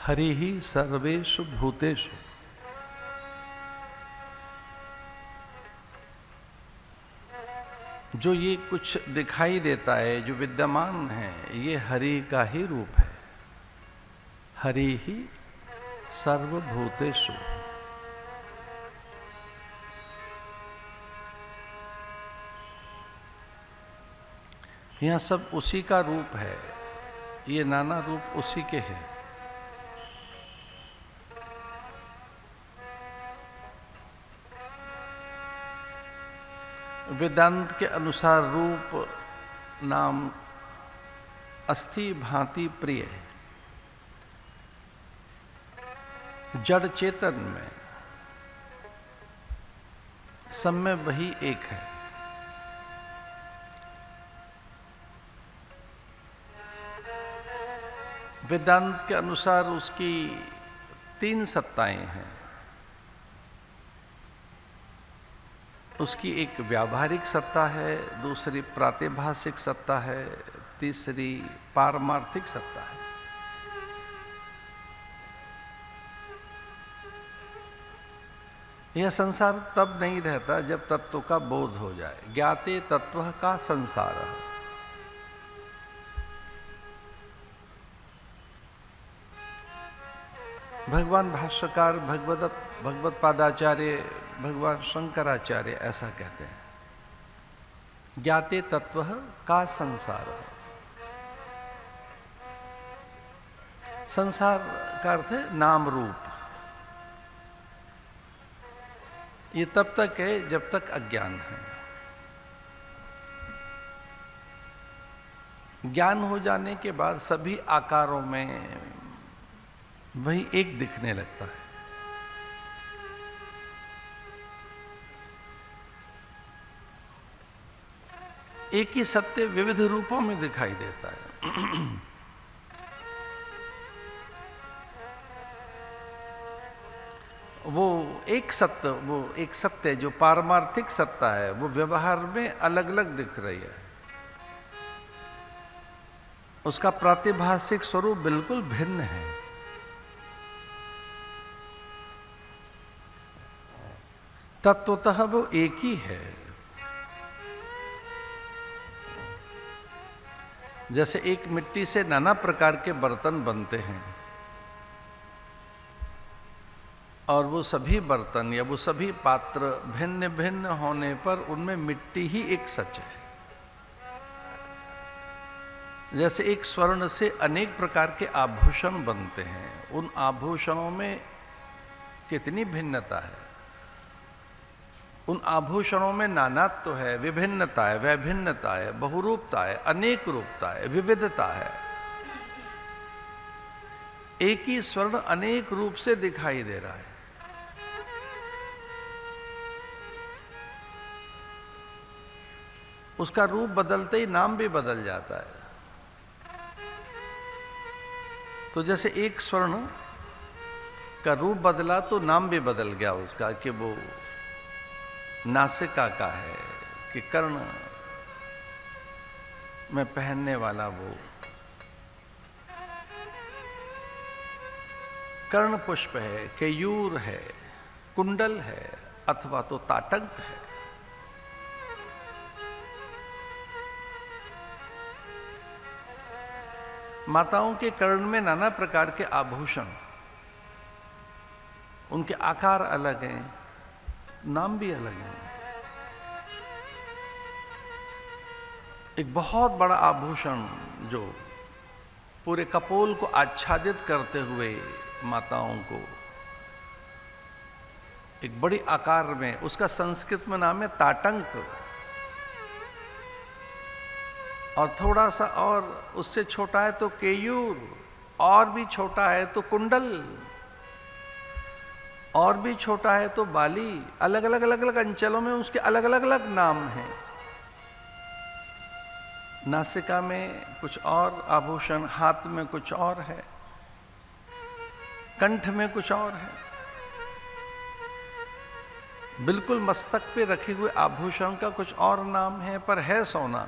हरि ही सर्वेषु भूतेषु। जो ये कुछ दिखाई देता है, जो विद्यमान है, ये हरि का ही रूप है। हरि ही सर्वभूतेषु। यह सब उसी का रूप है, ये नाना रूप उसी के हैं। वेदांत के अनुसार रूप नाम अस्थि भांति प्रिय है। जड़ चेतन में सब में वही एक है। वेदांत के अनुसार उसकी 3 सत्ताएं हैं। उसकी एक व्यावहारिक सत्ता है, दूसरी प्रातिभासिक सत्ता है, तीसरी पारमार्थिक सत्ता है। यह संसार तब नहीं रहता जब तत्व का बोध हो जाए। ज्ञाते तत्व का संसार। भगवान भाष्यकार भगवत पादाचार्य भगवान शंकराचार्य ऐसा कहते हैं, ज्ञाते तत्व का संसार। संसार का अर्थ है नाम रूप। ये तब तक है जब तक अज्ञान है। ज्ञान हो जाने के बाद सभी आकारों में वही एक दिखने लगता है। एक ही सत्य विविध रूपों में दिखाई देता है। वो एक सत्य जो पारमार्थिक सत्ता है, वो व्यवहार में अलग अलग दिख रही है। उसका प्रातिभासिक स्वरूप बिल्कुल भिन्न है। तत्वतः वो एक ही है। जैसे एक मिट्टी से नाना प्रकार के बर्तन बनते हैं और वो सभी बर्तन या वो सभी पात्र भिन्न भिन्न होने पर उनमें मिट्टी ही एक सच है। जैसे एक स्वर्ण से अनेक प्रकार के आभूषण बनते हैं, उन आभूषणों में कितनी भिन्नता है। उन आभूषणों में नानात्व है, विभिन्नता है, वैभिन्नता है, बहुरूपता है, अनेक रूपता है, विविधता है। एक ही स्वर्ण अनेक रूप से दिखाई दे रहा है। उसका रूप बदलते ही नाम भी बदल जाता है। तो जैसे एक स्वर्ण का रूप बदला तो नाम भी बदल गया उसका, कि वो नासिका का है, कि कर्ण में पहनने वाला वो कर्ण पुष्प है, केयूर है, कुंडल है, अथवा तो ताटंक है। माताओं के कर्ण में नाना प्रकार के आभूषण, उनके आकार अलग हैं, नाम भी अलग है। एक बहुत बड़ा आभूषण जो पूरे कपोल को आच्छादित करते हुए माताओं को एक बड़ी आकार में, उसका संस्कृत में नाम है ताटंक। और थोड़ा सा और उससे छोटा है तो केयूर, और भी छोटा है तो कुंडल, और भी छोटा है तो बाली। अलग अलग अंचलों में उसके अलग अलग नाम हैं। नासिका में कुछ और आभूषण, हाथ में कुछ और है, कंठ में कुछ और है। बिल्कुल मस्तक पे रखे हुए आभूषण का कुछ और नाम है, पर है सोना।